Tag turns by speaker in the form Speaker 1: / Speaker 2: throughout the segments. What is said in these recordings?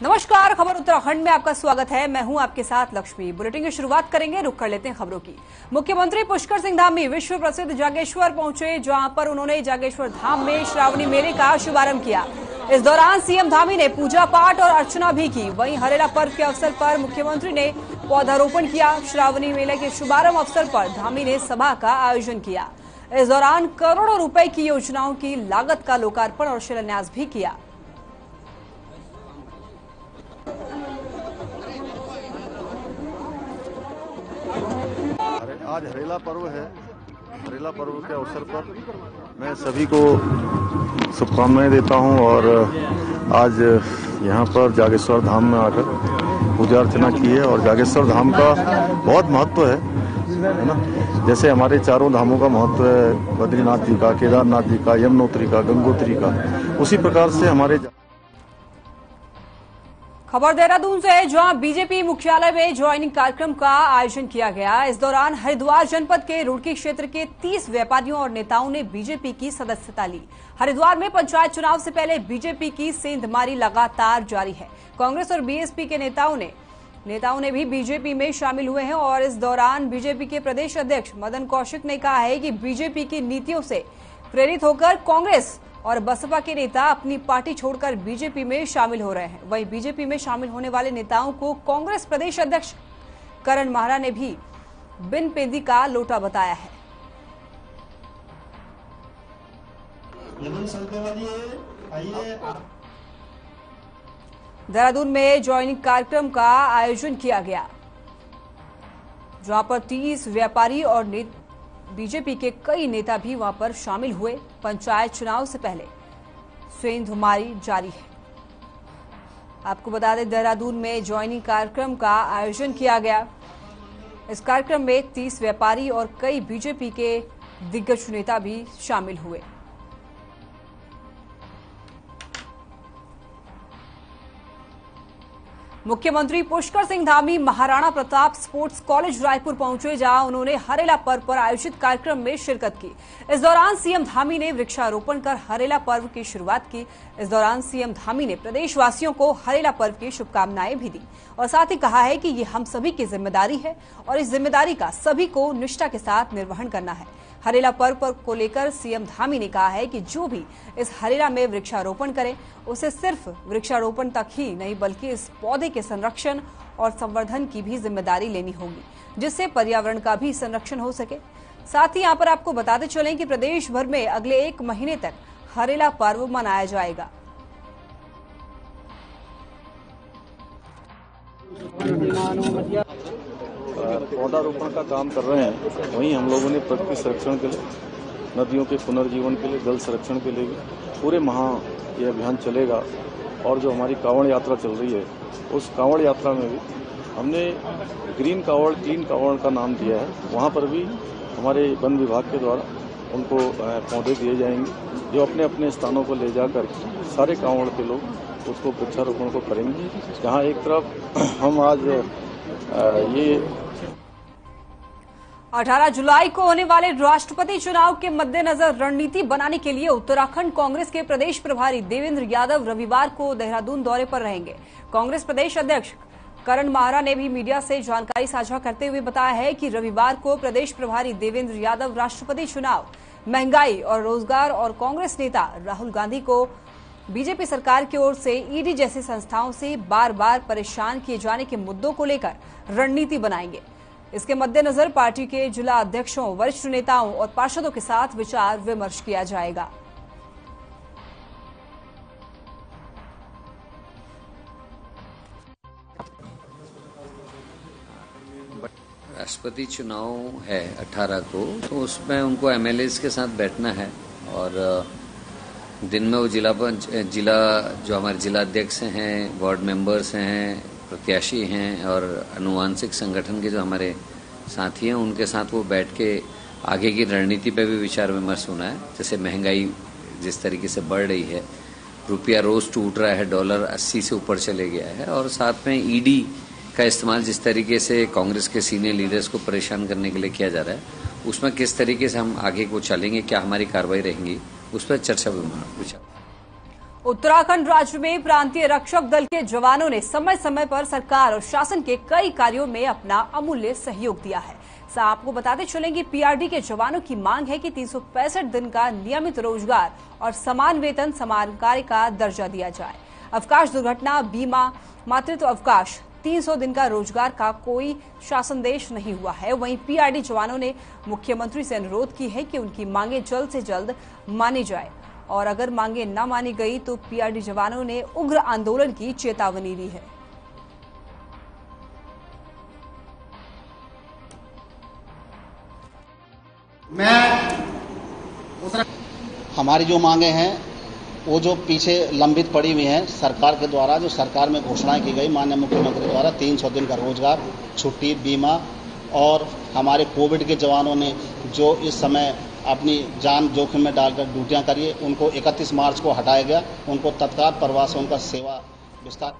Speaker 1: नमस्कार, खबर उत्तराखंड में आपका स्वागत है। मैं हूं आपके साथ लक्ष्मी। बुलेटिन की शुरुआत करेंगे, रुख कर लेते हैं खबरों की। मुख्यमंत्री पुष्कर सिंह धामी विश्व प्रसिद्ध जागेश्वर पहुंचे, जहां पर उन्होंने जागेश्वर धाम में श्रावणी मेले का शुभारंभ किया। इस दौरान सीएम धामी ने पूजा पाठ और अर्चना भी की। वहीं हरेला पर्व के अवसर पर मुख्यमंत्री ने पौधारोपण किया। श्रावणी मेले के शुभारंभ अवसर पर धामी ने सभा का आयोजन किया। इस दौरान करोड़ों रुपए की योजनाओं की लागत का लोकार्पण और शिलान्यास भी किया।
Speaker 2: आज हरेला पर्व है। हरेला पर्व के अवसर पर मैं सभी को शुभकामनाएं देता हूं और आज यहां पर जागेश्वर धाम में आकर पूजा अर्चना की है। और जागेश्वर धाम का बहुत महत्व है ना। जैसे हमारे चारों धामों का महत्व है, बद्रीनाथ जी का, केदारनाथ जी का, यमुनोत्री का, गंगोत्री का, उसी प्रकार से हमारे।
Speaker 1: खबर देहरादून से है, जहां बीजेपी मुख्यालय में ज्वाइनिंग कार्यक्रम का आयोजन किया गया। इस दौरान हरिद्वार जनपद के रुड़की क्षेत्र के 30 व्यापारियों और नेताओं ने बीजेपी की सदस्यता ली। हरिद्वार में पंचायत चुनाव से पहले बीजेपी की सेंधमारी लगातार जारी है। कांग्रेस और बीएसपी के नेताओं ने भी बीजेपी में शामिल हुए हैं। और इस दौरान बीजेपी के प्रदेश अध्यक्ष मदन कौशिक ने कहा है कि बीजेपी की नीतियों से प्रेरित होकर कांग्रेस और बसपा के नेता अपनी पार्टी छोड़कर बीजेपी में शामिल हो रहे हैं। वहीं बीजेपी में शामिल होने वाले नेताओं को कांग्रेस प्रदेश अध्यक्ष करण माहरा ने भी बिन पेंदी का लोटा बताया है। देहरादून में ज्वाइनिंग कार्यक्रम का आयोजन किया गया, जहां पर 30 व्यापारी और बीजेपी के कई नेता भी वहां पर शामिल हुए। पंचायत चुनाव से पहले सेंधमारी जारी है। आपको बता दें, देहरादून में ज्वाइनिंग कार्यक्रम का आयोजन किया गया। इस कार्यक्रम में 30 व्यापारी और कई बीजेपी के दिग्गज नेता भी शामिल हुए। मुख्यमंत्री पुष्कर सिंह धामी महाराणा प्रताप स्पोर्ट्स कॉलेज रायपुर पहुंचे, जहां उन्होंने हरेला पर्व पर आयोजित कार्यक्रम में शिरकत की। इस दौरान सीएम धामी ने वृक्षारोपण कर हरेला पर्व की शुरुआत की। इस दौरान सीएम धामी ने प्रदेशवासियों को हरेला पर्व की शुभकामनाएं भी दी और साथ ही कहा है कि ये हम सभी की जिम्मेदारी है और इस जिम्मेदारी का सभी को निष्ठा के साथ निर्वहन करना है। हरेला पर्व को लेकर सीएम धामी ने कहा है कि जो भी इस हरेला में वृक्षारोपण करे, उसे सिर्फ वृक्षारोपण तक ही नहीं बल्कि इस पौधे के संरक्षण और संवर्धन की भी जिम्मेदारी लेनी होगी, जिससे पर्यावरण का भी संरक्षण हो सके। साथ ही यहाँ पर आपको बताते चलें कि प्रदेश भर में अगले 1 महीने तक हरेला पर्व मनाया जाएगा।
Speaker 2: पौधारोपण का काम कर रहे हैं, वहीं हम लोगों ने प्रकृति संरक्षण के लिए, नदियों के पुनर्जीवन के लिए, जल संरक्षण के लिए पूरे माह ये अभियान चलेगा। और जो हमारी कांवड़ यात्रा चल रही है, उस कांवड़ यात्रा में भी हमने ग्रीन कांवड़, क्लीन कांवड़ का नाम दिया है। वहाँ पर भी हमारे वन विभाग के द्वारा उनको पौधे दिए जाएंगे, जो अपने अपने स्थानों को ले जाकर सारे कांवड़ के लोग उसको वृक्षारोपण को करेंगे। जहाँ एक तरफ हम आज ये
Speaker 1: 18 जुलाई को होने वाले राष्ट्रपति चुनाव के मद्देनजर रणनीति बनाने के लिए उत्तराखंड कांग्रेस के प्रदेश प्रभारी देवेंद्र यादव रविवार को देहरादून दौरे पर रहेंगे। कांग्रेस प्रदेश अध्यक्ष करण माहरा ने भी मीडिया से जानकारी साझा करते हुए बताया है कि रविवार को प्रदेश प्रभारी देवेंद्र यादव राष्ट्रपति चुनाव, महंगाई और रोजगार और कांग्रेस नेता राहुल गांधी को बीजेपी सरकार की ओर से ईडी जैसी संस्थाओं से बार बार परेशान किए जाने के मुद्दों को लेकर रणनीति बनाएंगे। इसके मद्देनजर पार्टी के जिला अध्यक्षों, वरिष्ठ नेताओं और पार्षदों के साथ विचार विमर्श किया जाएगा।
Speaker 3: राष्ट्रपति चुनाव है 18 को, तो उसमें उनको एमएलएज के साथ बैठना है और दिन में वो जिला जो हमारे जिला अध्यक्ष हैं, वार्ड मेंबर्स हैं, प्रत्याशी हैं और अनुवांशिक संगठन के जो हमारे साथी हैं, उनके साथ वो बैठ के आगे की रणनीति पे भी विचार विमर्श होना है। जैसे महंगाई जिस तरीके से बढ़ रही है, रुपया रोज टूट रहा है, डॉलर 80 से ऊपर चले गया है, और साथ में ईडी का इस्तेमाल जिस तरीके से कांग्रेस के सीनियर लीडर्स को परेशान करने के लिए किया जा रहा है, उसमें किस तरीके से हम आगे को चलेंगे, क्या हमारी कार्रवाई रहेंगी, उस पर चर्चा विचार।
Speaker 1: उत्तराखंड राज्य में प्रांतीय रक्षक दल के जवानों ने समय समय पर सरकार और शासन के कई कार्यों में अपना अमूल्य सहयोग दिया है। आपको बताते चलेंगे, पीआरडी के जवानों की मांग है कि 365 दिन का नियमित रोजगार और समान वेतन समान कार्य का दर्जा दिया जाए। अवकाश, दुर्घटना बीमा, मातृत्व अवकाश, 300 दिन का रोजगार का कोई शासनादेश नहीं हुआ है। वहीं पीआरडी जवानों ने मुख्यमंत्री से अनुरोध की है कि उनकी मांगे जल्द से जल्द मानी जाए और अगर मांगे न मानी गई तो पीआरडी जवानों ने उग्र आंदोलन की चेतावनी दी है।
Speaker 4: हमारी जो मांगे हैं वो जो पीछे लंबित पड़ी हुई हैं, सरकार के द्वारा जो सरकार में घोषणाएं की गई माननीय मुख्यमंत्री द्वारा 300 दिन का रोजगार, छुट्टी, बीमा और हमारे कोविड के जवानों ने जो इस समय अपनी जान जोखिम में डालकर ड्यूटियां करी है, उनको 31 मार्च को हटाया गया। उनको तत्काल प्रभाव से उनका सेवा विस्तार।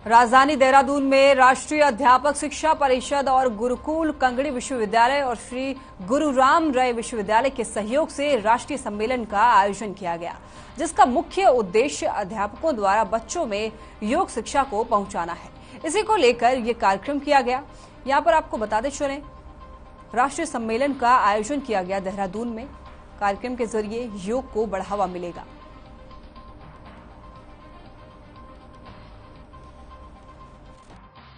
Speaker 1: राजधानी देहरादून में राष्ट्रीय अध्यापक शिक्षा परिषद और गुरुकुल कंगड़ी विश्वविद्यालय और श्री गुरुराम राय विश्वविद्यालय के सहयोग से राष्ट्रीय सम्मेलन का आयोजन किया गया, जिसका मुख्य उद्देश्य अध्यापकों द्वारा बच्चों में योग शिक्षा को पहुंचाना है। इसी को लेकर ये कार्यक्रम किया गया। यहाँ पर आपको बताते चलें, राष्ट्रीय सम्मेलन का आयोजन किया गया देहरादून में। कार्यक्रम के जरिए योग को बढ़ावा मिलेगा।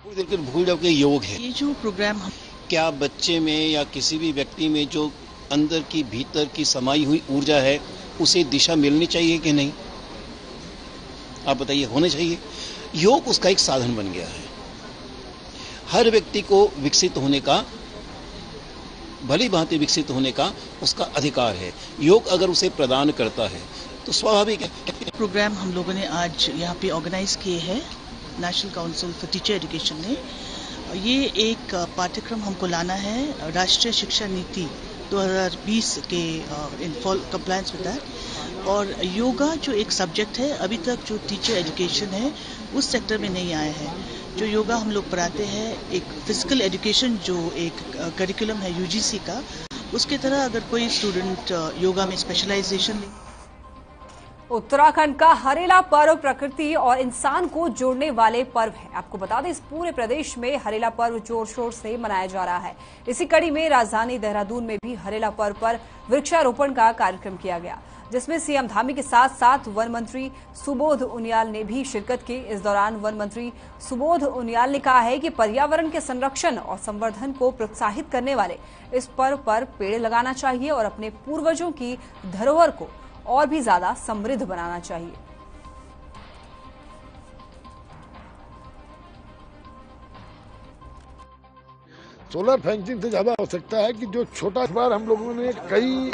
Speaker 5: भूल जाओ कि योग है।
Speaker 6: ये जो प्रोग्राम
Speaker 5: क्या बच्चे में या किसी भी व्यक्ति में जो अंदर की भीतर की समाई हुई ऊर्जा है उसे दिशा मिलनी चाहिए कि नहीं? आप बताइए, होने चाहिए। योग उसका एक साधन बन गया है। हर व्यक्ति को विकसित होने का, भली भांति विकसित होने का उसका अधिकार है। योग अगर उसे प्रदान करता है तो स्वाभाविक है।
Speaker 6: प्रोग्राम हम लोगों ने आज यहाँ पे ऑर्गेनाइज किए हैं national council for teacher education ने। ये एक पाठ्यक्रम हमको लाना है राष्ट्रीय शिक्षा नीति 2020 के in fall compliance with that. और योगा जो एक सब्जेक्ट है, अभी तक जो टीचर एजुकेशन है उस सेक्टर में नहीं आया है। जो योगा हम लोग पढ़ाते हैं, एक फिजिकल एजुकेशन जो एक करिकुलम है यूजीसी का, उसकी तरह अगर कोई स्टूडेंट योगा में स्पेशलाइजेशन।
Speaker 1: उत्तराखंड का हरेला पर्व प्रकृति और इंसान को जोड़ने वाले पर्व है। आपको बता दें, इस पूरे प्रदेश में हरेला पर्व जोर शोर से मनाया जा रहा है। इसी कड़ी में राजधानी देहरादून में भी हरेला पर्व पर वृक्षारोपण का कार्यक्रम किया गया, जिसमें सीएम धामी के साथ साथ वन मंत्री सुबोध उनियाल ने भी शिरकत की। इस दौरान वन मंत्री सुबोध उनियाल ने कहा है कि पर्यावरण के संरक्षण और संवर्धन को प्रोत्साहित करने वाले इस पर्व पर पेड़ लगाना चाहिए और अपने पूर्वजों की धरोहर को और भी ज्यादा समृद्ध बनाना चाहिए।
Speaker 7: सोलर फेंसिंग से ज्यादा आवश्यकता है कि जो छोटा, इस बार हम लोगों ने कई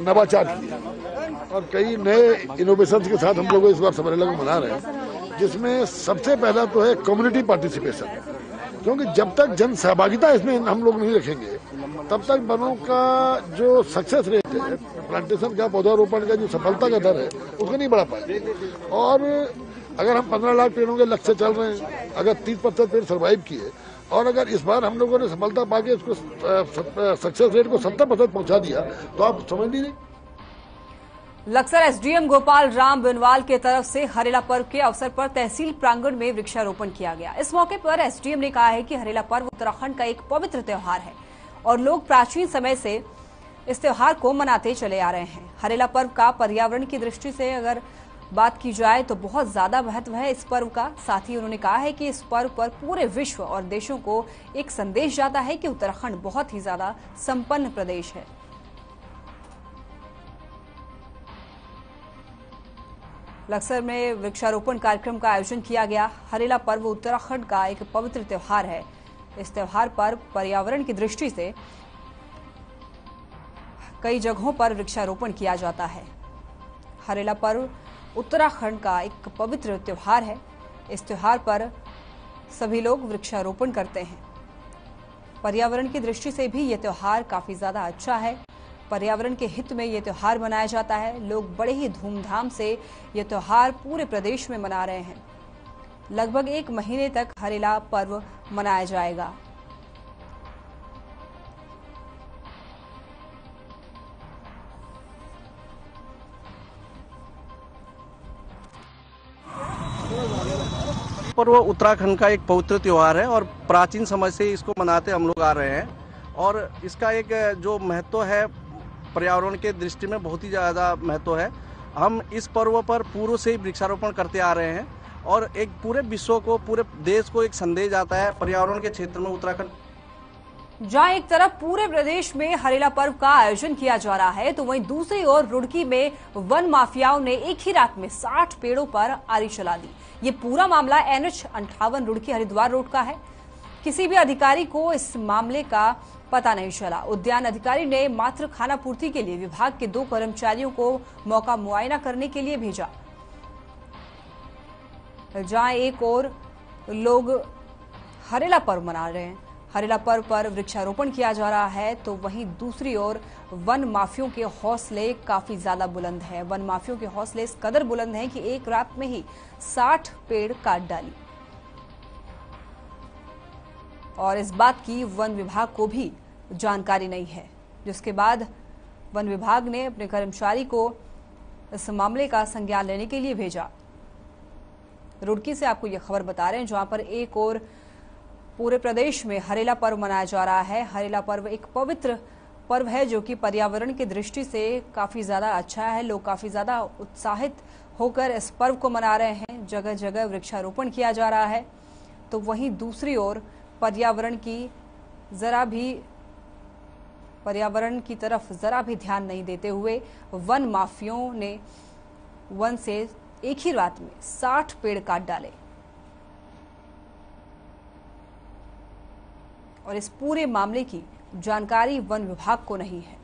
Speaker 7: नवाचार किए और कई नए इनोवेशन के साथ हम लोग इस बार सम्मेलन को मना रहे हैं, जिसमें सबसे पहला तो है कम्युनिटी पार्टिसिपेशन। क्योंकि जब तक जन सहभागिता इसमें हम लोग नहीं रखेंगे तब तक वनों का जो सक्सेस रेट है, प्लांटेशन का, पौधारोपण का जो सफलता का दर है, उसको नहीं बढ़ा पाएंगे। और अगर हम 15 लाख पेड़ों के लक्ष्य चल रहे हैं, अगर 30% पेड़ सर्वाइव किए और अगर इस बार हम लोगों ने सफलता पाके उसको सक्सेस रेट को 70% पहुंचा दिया तो आप समझ लीजिए।
Speaker 1: लक्सर एसडीएम गोपाल राम बिनवाल के तरफ से हरेला पर्व के अवसर पर तहसील प्रांगण में वृक्षारोपण किया गया। इस मौके पर एसडीएम ने कहा है कि हरेला पर्व उत्तराखंड का एक पवित्र त्योहार है और लोग प्राचीन समय से इस त्योहार को मनाते चले आ रहे हैं। हरेला पर्व का पर्यावरण की दृष्टि से अगर बात की जाए तो बहुत ज्यादा महत्व है इस पर्व का। साथ ही उन्होंने कहा है कि इस पर्व पर पूरे विश्व और देशों को एक संदेश जाता है कि उत्तराखंड बहुत ही ज्यादा संपन्न प्रदेश है। लक्सर में वृक्षारोपण कार्यक्रम का आयोजन किया गया। हरेला पर्व उत्तराखंड का एक पवित्र त्योहार है। इस त्योहार पर पर्यावरण की दृष्टि से कई जगहों पर वृक्षारोपण किया जाता है। हरेला पर्व उत्तराखंड का एक पवित्र त्योहार है। इस त्योहार पर सभी लोग वृक्षारोपण करते हैं। पर्यावरण की दृष्टि से भी ये त्योहार काफी ज्यादा अच्छा है। पर्यावरण के हित में ये त्योहार मनाया जाता है। लोग बड़े ही धूमधाम से ये त्योहार पूरे प्रदेश में मना रहे हैं। लगभग 1 महीने तक हरेला पर्व मनाया जाएगा।
Speaker 8: पर्व उत्तराखंड का एक पवित्र त्योहार है और प्राचीन समय से इसको मनाते हम लोग आ रहे हैं और इसका एक जो महत्व है पर्यावरण के दृष्टि में बहुत ही ज़्यादा महत्व है। हम इस पर्व पर पूर्व से ही वृक्षारोपण करते आ रहे हैं और एक पूरे विश्व को, पूरे देश को एक संदेश आता है पर्यावरण के क्षेत्र में उत्तराखंड।
Speaker 1: जहां एक तरफ पूरे प्रदेश में हरेला पर्व का आयोजन किया जा रहा है तो वहीं दूसरी ओर रुड़की में वन माफियाओं ने एक ही रात में 60 पेड़ों पर आरी चला दी। ये पूरा मामला NH 58 रुड़की हरिद्वार रोड का है। किसी भी अधिकारी को इस मामले का पता नहीं चला। उद्यान अधिकारी ने मात्र खाना पूर्ति के लिए विभाग के 2 कर्मचारियों को मौका मुआयना करने के लिए भेजा। जहां एक और लोग हरेला पर्व मना रहे हैं, हरेला पर्व पर वृक्षारोपण किया जा रहा है, तो वहीं दूसरी ओर वन माफियों के हौसले काफी ज्यादा बुलंद है। वन माफियों के हौसले इस कदर बुलंद हैं कि एक रात में ही 60 पेड़ काट डाली और इस बात की वन विभाग को भी जानकारी नहीं है, जिसके बाद वन विभाग ने अपने कर्मचारी को इस मामले का संज्ञान लेने के लिए भेजा। रुड़की से आपको यह खबर बता रहे हैं, जहां पर एक और पूरे प्रदेश में हरेला पर्व मनाया जा रहा है। हरेला पर्व एक पवित्र पर्व है जो कि पर्यावरण की दृष्टि से काफी ज्यादा अच्छा है। लोग काफी ज्यादा उत्साहित होकर इस पर्व को मना रहे हैं। जगह जगह वृक्षारोपण किया जा रहा है, तो वहीं दूसरी ओर पर्यावरण की तरफ जरा भी ध्यान नहीं देते हुए वन माफियों ने वन से एक ही रात में 60 पेड़ काट डाले और इस पूरे मामले की जानकारी वन विभाग को नहीं है।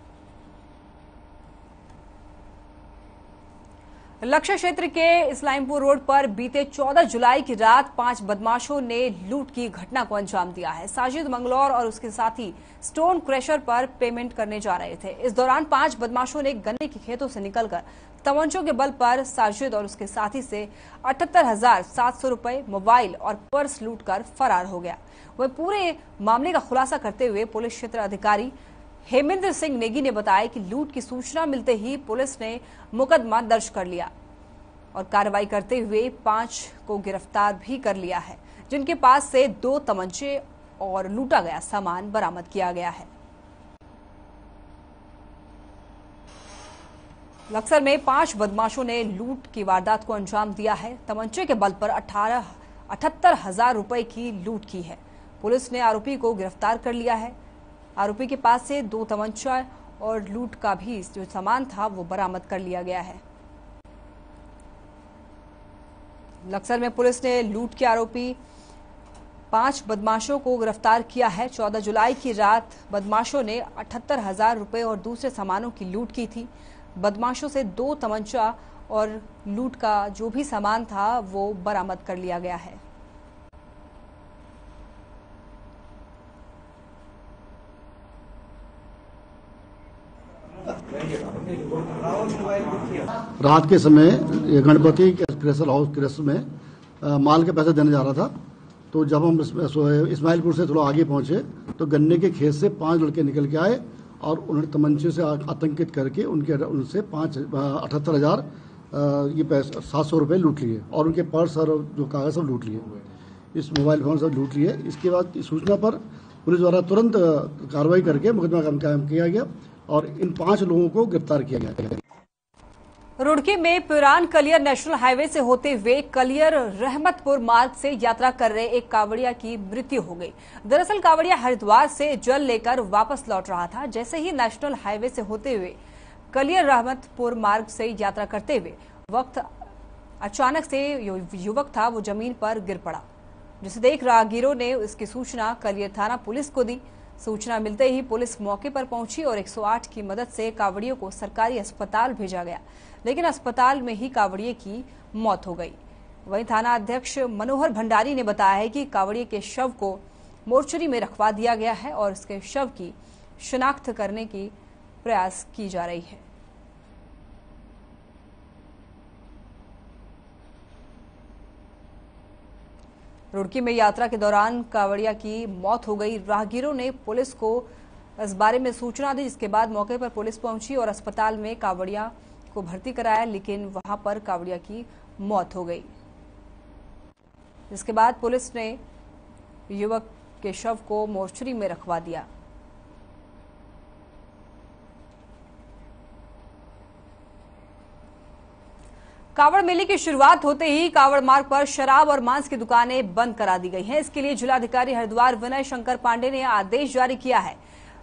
Speaker 1: लक्ष्य क्षेत्र के इस्लामपुर रोड पर बीते 14 जुलाई की रात 5 बदमाशों ने लूट की घटना को अंजाम दिया है। साजिद मंगलौर और उसके साथी स्टोन क्रशर पर पेमेंट करने जा रहे थे। इस दौरान 5 बदमाशों ने गन्ने के खेतों से निकलकर तमंचों के बल पर साजिद और उसके साथी से 78,700 रुपए, मोबाइल और पर्स लूटकर फरार हो गया। वह पूरे मामले का खुलासा करते हुए पुलिस क्षेत्र अधिकारी हेमेंद्र सिंह नेगी ने बताया कि लूट की सूचना मिलते ही पुलिस ने मुकदमा दर्ज कर लिया और कार्रवाई करते हुए 5 को गिरफ्तार भी कर लिया है, जिनके पास से 2 तमंचे और लूटा गया सामान बरामद किया गया है। लक्सर में 5 बदमाशों ने लूट की वारदात को अंजाम दिया है। तमंचे के बल पर 78,000 रुपए की लूट की है। पुलिस ने आरोपी को गिरफ्तार कर लिया है। आरोपी के पास से 2 तमंचा और लूट का भी जो सामान था वो बरामद कर लिया गया है। लक्सर में पुलिस ने लूट के आरोपी 5 बदमाशों को गिरफ्तार किया है। 14 जुलाई की रात बदमाशों ने 78,000 रुपए और दूसरे सामानों की लूट की थी। बदमाशों से 2 तमंचा और लूट का जो भी सामान था वो बरामद कर लिया गया है।
Speaker 9: रात के समय गणपति क्रेशर हाउस क्रेशर में माल के पैसे देने जा रहा था, तो जब हम इस्माइलपुर से थोड़ा आगे पहुंचे तो गन्ने के खेत से 5 लड़के निकल के आए और उन्होंने तमंचे से आतंकित करके उनसे 78,000 ये 700 रुपये लूट लिए और उनके पर्स और जो कागज सब लूट लिए, इस मोबाइल फोन सब लूट लिए। इसके बाद इस सूचना पर पुलिस द्वारा तुरंत कार्रवाई करके मुकदमा कायम किया गया और इन 5 लोगों को गिरफ्तार किया गया।
Speaker 1: रुड़की में पुरान कलियर नेशनल हाईवे से होते हुए कलियर रहमतपुर मार्ग से यात्रा कर रहे एक कावड़िया की मृत्यु हो गई। दरअसल कावड़िया हरिद्वार से जल लेकर वापस लौट रहा था। जैसे ही नेशनल हाईवे से होते हुए कलियर रहमतपुर मार्ग से यात्रा करते हुए वक्त अचानक से युवक था वो जमीन पर गिर पड़ा, जिसे देख राहगीरों ने इसकी सूचना कलियर थाना पुलिस को दी। सूचना मिलते ही पुलिस मौके पर पहुंची और 108 की मदद से कावड़ियों को सरकारी अस्पताल भेजा गया, लेकिन अस्पताल में ही कावड़िए की मौत हो गई। वहीं थाना अध्यक्ष मनोहर भंडारी ने बताया है कि कावड़िए के शव को मोर्चरी में रखवा दिया गया है और इसके शव की शिनाख्त करने की प्रयास की जा रही है। रुड़की में यात्रा के दौरान कावड़िया की मौत हो गई। राहगीरों ने पुलिस को इस बारे में सूचना दी, जिसके बाद मौके पर पुलिस पहुंची और अस्पताल में कावड़िया को भर्ती कराया, लेकिन वहां पर कावड़िया की मौत हो गई। जिसके बाद पुलिस ने युवक के शव को मोर्चरी में रखवा दिया। कावड़ मेले की शुरुआत होते ही कावड़ मार्ग पर शराब और मांस की दुकानें बंद करा दी गई हैं। इसके लिए जिलाधिकारी हरिद्वार विनय शंकर पांडे ने आदेश जारी किया है।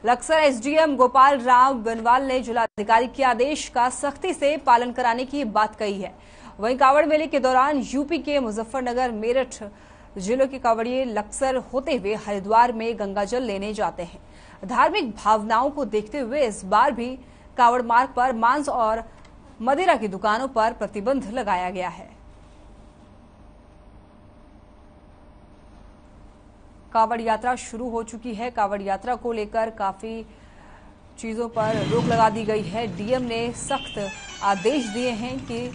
Speaker 1: लक्सर एसडीएम गोपाल राम बनवाल ने जिलाधिकारी के आदेश का सख्ती से पालन कराने की बात कही है। वहीं कावड़ मेले के दौरान यूपी के मुजफ्फरनगर, मेरठ जिलों के कावड़िए लक्सर होते हुए हरिद्वार में गंगाजल लेने जाते हैं। धार्मिक भावनाओं को देखते हुए इस बार भी कावड़ मार्ग पर मांस और मदिरा की दुकानों पर प्रतिबंध लगाया गया है। कावड़ यात्रा शुरू हो चुकी है। कावड़ यात्रा को लेकर काफी चीजों पर रोक लगा दी गई है। डीएम ने सख्त आदेश दिए हैं कि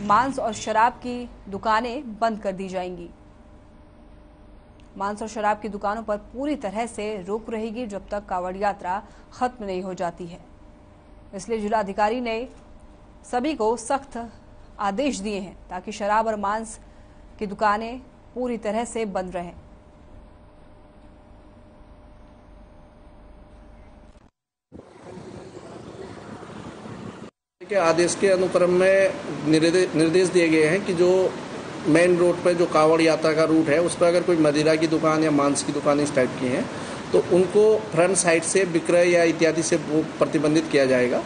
Speaker 1: मांस और शराब की दुकानें बंद कर दी जाएंगी। मांस और शराब की दुकानों पर पूरी तरह से रोक रहेगी जब तक कावड़ यात्रा खत्म नहीं हो जाती है। इसलिए जिलाधिकारी ने सभी को सख्त आदेश दिए हैं ताकि शराब और मांस की दुकानें पूरी तरह से बंद रहें।
Speaker 8: के आदेश के अनुक्रम में निर्देश दिए गए हैं कि जो मेन रोड पर जो कावड़ यात्रा का रूट है उस पर अगर कोई मदिरा की दुकान या मांस की दुकान इस टाइप की हैं तो उनको फ्रंट साइड से विक्रय या इत्यादि से वो प्रतिबंधित किया जाएगा।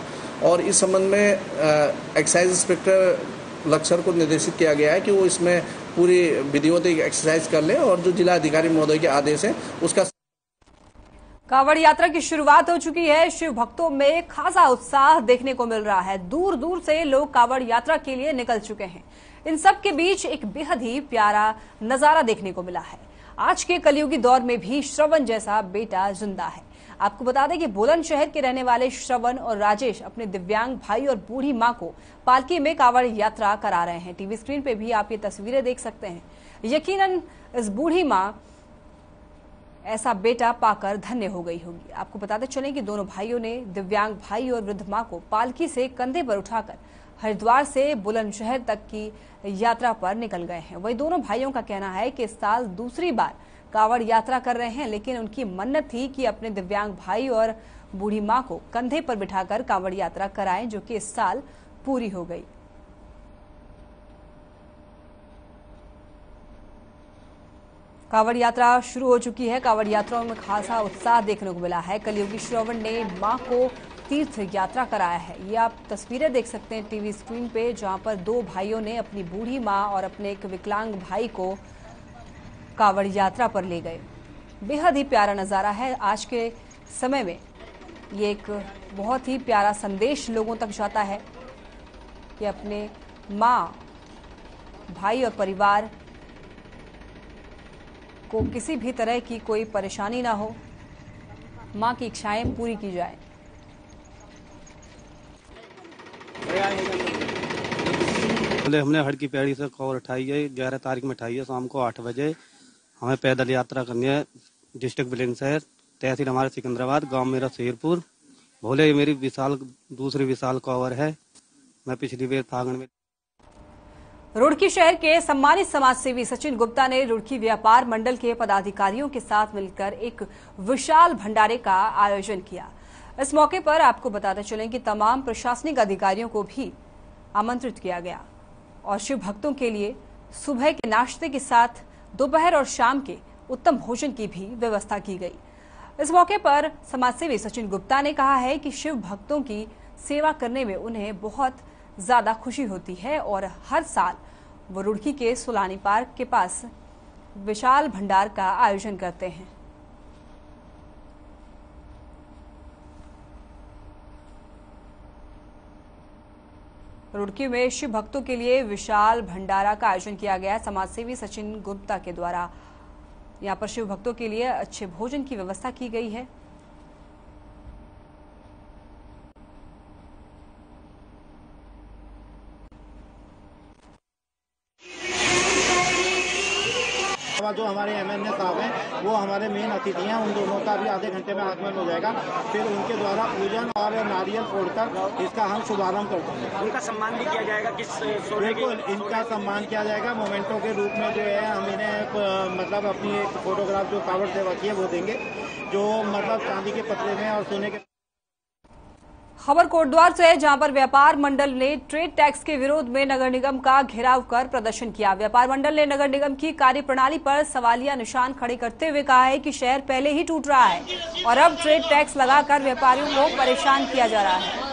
Speaker 8: और इस संबंध में एक्साइज इंस्पेक्टर लक्सर को निर्देशित किया गया है कि वो इसमें पूरी विधिवत एक्सरसाइज कर ले और जो जिला अधिकारी महोदय के आदेश है उसका।
Speaker 1: कावड़ यात्रा की शुरुआत हो चुकी है। शिव भक्तों में खासा उत्साह देखने को मिल रहा है। दूर दूर से लोग कावड़ यात्रा के लिए निकल चुके हैं। इन सब के बीच एक बेहद ही प्यारा नजारा देखने को मिला है। आज के कलयुगी दौर में भी श्रवण जैसा बेटा जिंदा है। आपको बता दें कि बुलंदशहर के रहने वाले श्रवण और राजेश अपने दिव्यांग भाई और बूढ़ी मां को पालकी में कावड़ यात्रा करा रहे हैं। टीवी स्क्रीन पे भी आप ये तस्वीरें देख सकते हैं। यकीनन इस बूढ़ी मां ऐसा बेटा पाकर धन्य हो गई होगी। आपको बताते चलें कि दोनों भाइयों ने दिव्यांग भाई और वृद्ध मां को पालकी से कंधे पर उठाकर हरिद्वार से बुलंदशहर तक की यात्रा पर निकल गए हैं। वही दोनों भाइयों का कहना है कि इस साल दूसरी बार कावड़ यात्रा कर रहे हैं, लेकिन उनकी मन्नत थी कि अपने दिव्यांग भाई और बूढ़ी मां को कंधे पर बिठाकर कावड़ यात्रा कराएं, जो कि इस साल पूरी हो गई। कावड़ यात्रा शुरू हो चुकी है। कावड़ यात्राओं में खासा उत्साह देखने को मिला है। कलयुगी श्रवण ने मां को तीर्थ यात्रा कराया है। ये आप तस्वीरें देख सकते हैं टीवी स्क्रीन पे, जहां पर दो भाइयों ने अपनी बूढ़ी मां और अपने एक विकलांग भाई को कावड़ यात्रा पर ले गए। बेहद ही प्यारा नजारा है। आज के समय में ये एक बहुत ही प्यारा संदेश लोगों तक जाता है कि अपने मां, भाई और परिवार को किसी भी तरह की कोई परेशानी ना हो, मां की इच्छाएं पूरी की जाए।
Speaker 10: हमने हड़ की पैड़ी से खबर उठाई है। 11 तारीख में उठाई है शाम को 8 बजे। हमें पैदल यात्रा करनी है डिस्ट्रिक्ट बुलंदशहर, तहसील हमारे सिकंदराबाद, गांव मेरा शेरपुर। भोले ये मेरी दूसरी विशाल कवर है। मैं पिछली बार फागण में।
Speaker 1: रुड़की शहर के सम्मानित समाजसेवी सचिन गुप्ता ने रुड़की व्यापार मंडल के पदाधिकारियों के साथ मिलकर एक विशाल भंडारे का आयोजन किया। इस मौके पर आपको बताते चलें कि तमाम प्रशासनिक अधिकारियों को भी आमंत्रित किया गया और शिव भक्तों के लिए सुबह के नाश्ते के साथ दोपहर और शाम के उत्तम भोजन की भी व्यवस्था की गई। इस मौके पर समाजसेवी सचिन गुप्ता ने कहा है कि शिव भक्तों की सेवा करने में उन्हें बहुत ज्यादा खुशी होती है और हर साल वो रुड़की के सुलानी पार्क के पास विशाल भंडार का आयोजन करते हैं। रुड़की में शिव भक्तों के लिए विशाल भंडारा का आयोजन किया गया। समाजसेवी सचिन गुप्ता के द्वारा यहां पर शिव भक्तों के लिए अच्छे भोजन की व्यवस्था की गई है।
Speaker 11: बाद जो हमारे MNA साहब हैं वो हमारे मेन अतिथि हैं, उन दोनों का भी आधे घंटे में आगमन हो जाएगा। फिर उनके द्वारा पूजन और नारियल फोड़कर इसका हम शुभारंभ करते हैं।
Speaker 12: उनका सम्मान भी किया जाएगा,
Speaker 11: बिल्कुल इनका सम्मान किया जाएगा। मोमेंटो के रूप में जो है हम इन्हें मतलब अपनी एक फोटोग्राफ जो कावड़ सेवा की है वो देंगे, जो मतलब चांदी के पतले में और सोने के।
Speaker 1: खबर कोटद्वार से है, जहां पर व्यापार मंडल ने ट्रेड टैक्स के विरोध में नगर निगम का घेराव कर प्रदर्शन किया। व्यापार मंडल ने नगर निगम की कार्यप्रणाली पर सवालिया निशान खड़े करते हुए कहा है कि शहर पहले ही टूट रहा है और अब ट्रेड टैक्स लगाकर व्यापारियों को परेशान किया जा रहा है।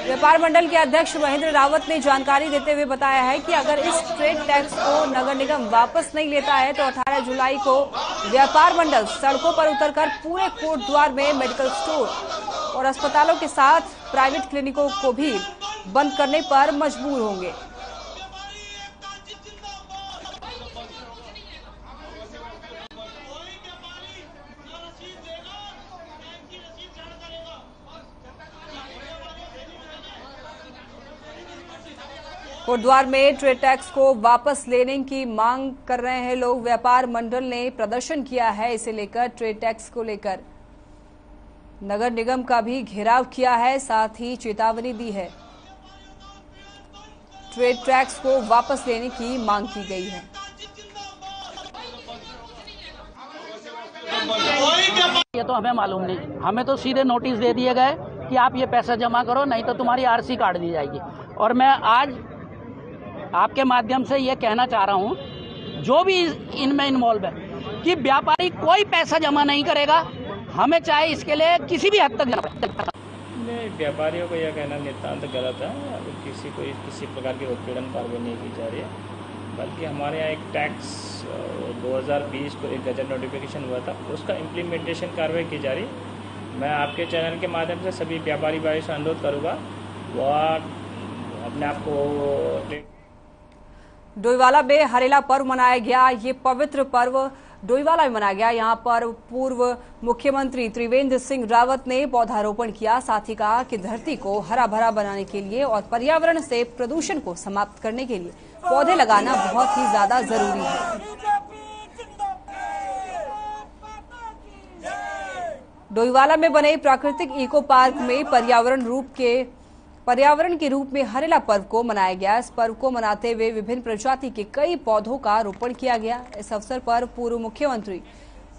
Speaker 1: व्यापार मंडल के अध्यक्ष महेंद्र रावत ने जानकारी देते हुए बताया है कि अगर इस ट्रेड टैक्स को नगर निगम वापस नहीं लेता है तो 18 जुलाई को व्यापार मंडल सड़कों पर उतरकर पूरे कोटद्वार में मेडिकल स्टोर और अस्पतालों के साथ प्राइवेट क्लिनिकों को भी बंद करने पर मजबूर होंगे। कोटद्वार में ट्रेड टैक्स को वापस लेने की मांग कर रहे हैं लोग। व्यापार मंडल ने प्रदर्शन किया है, इसे लेकर ट्रेड टैक्स को लेकर नगर निगम का भी घेराव किया है, साथ ही चेतावनी दी है। ट्रेड टैक्स को वापस लेने की मांग की गई है।
Speaker 12: ये तो हमें मालूम नहीं, हमें तो सीधे नोटिस दे दिए गए कि आप ये पैसा जमा करो नहीं तो तुम्हारी RC काट दी जाएगी। और मैं आज आपके माध्यम से ये कहना चाह रहा हूँ जो भी इनमें इन्वॉल्व है कि व्यापारी कोई पैसा जमा नहीं करेगा, हमें चाहे इसके लिए किसी भी हद तक।
Speaker 13: व्यापारियों को यह कहना नितांत गलत है। किसी प्रकार की उत्पीड़न कार्रवाई नहीं की जा रही है, बल्कि हमारे यहाँ एक टैक्स 2020 को एक गजट नोटिफिकेशन हुआ था, उसका इम्प्लीमेंटेशन कार्रवाई की जा रही है। मैं आपके चैनल के माध्यम से सभी व्यापारी भाई से अनुरोध करूँगा वह अपने आप को।
Speaker 1: डोईवाला में हरेला पर्व मनाया गया। ये पवित्र पर्व डोईवाला में मनाया गया। यहां पर पूर्व मुख्यमंत्री त्रिवेंद्र सिंह रावत ने पौधारोपण किया, साथ ही कहा कि धरती को हरा भरा बनाने के लिए और पर्यावरण से प्रदूषण को समाप्त करने के लिए पौधे लगाना बहुत ही ज्यादा जरूरी है। डोईवाला में बने प्राकृतिक इको पार्क में पर्यावरण के रूप में हरेला पर्व को मनाया गया। इस पर्व को मनाते हुए विभिन्न प्रजाति के कई पौधों का रोपण किया गया। इस अवसर पर पूर्व मुख्यमंत्री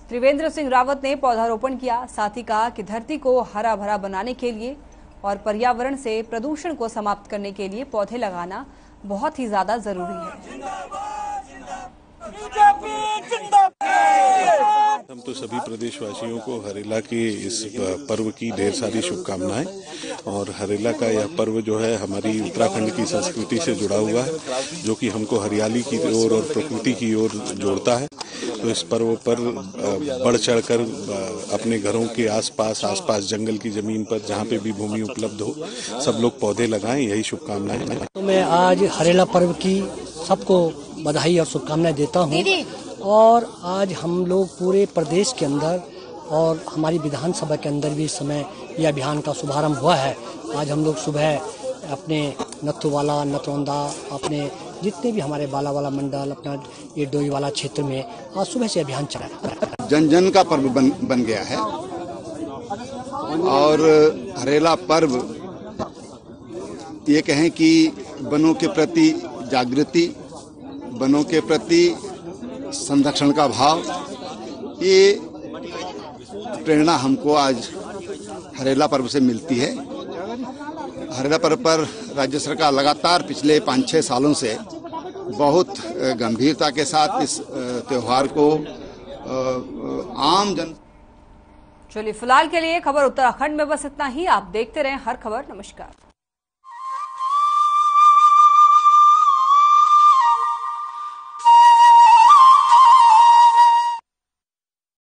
Speaker 1: त्रिवेंद्र सिंह रावत ने पौधारोपण किया, साथ ही कहा कि धरती को हरा भरा बनाने के लिए और पर्यावरण से प्रदूषण को समाप्त करने के लिए पौधे लगाना बहुत ही ज्यादा जरूरी है।
Speaker 14: हम तो सभी प्रदेशवासियों को हरेला के इस पर्व की ढेर सारी शुभकामनाएं। और हरेला का यह पर्व जो है हमारी उत्तराखंड की संस्कृति से जुड़ा हुआ है, जो कि हमको हरियाली की ओर और प्रकृति की ओर जोड़ता है। तो इस पर्व पर बढ़ चढ़कर अपने घरों के आसपास जंगल की जमीन पर जहाँ पे भी भूमि उपलब्ध हो सब लोग पौधे लगाएं, यही शुभकामनाएं।
Speaker 15: तो मैं आज हरेला पर्व की सबको बधाई और शुभकामनाएं देता हूँ। और आज हम लोग पूरे प्रदेश के अंदर और हमारी विधानसभा के अंदर भी इस समय यह अभियान का शुभारंभ हुआ है। आज हम लोग सुबह अपने नथुवाला, नतरौंदा, अपने जितने भी हमारे बालावाला मंडल, अपना ये डोईवाला क्षेत्र में आज सुबह से अभियान चला है।
Speaker 16: जन जन का पर्व बन गया है। और हरेला पर्व ये कहें कि वनों के प्रति जागृति, वनों के प्रति संरक्षण का भाव, ये प्रेरणा हमको आज हरेला पर्व से मिलती है। हरेला पर्व पर राज्य सरकार लगातार पिछले 5-6 सालों से बहुत गंभीरता के साथ इस त्योहार को आम जन।
Speaker 1: चलिए फिलहाल के लिए खबर उत्तराखंड में बस इतना ही। आप देखते रहें हर खबर। नमस्कार।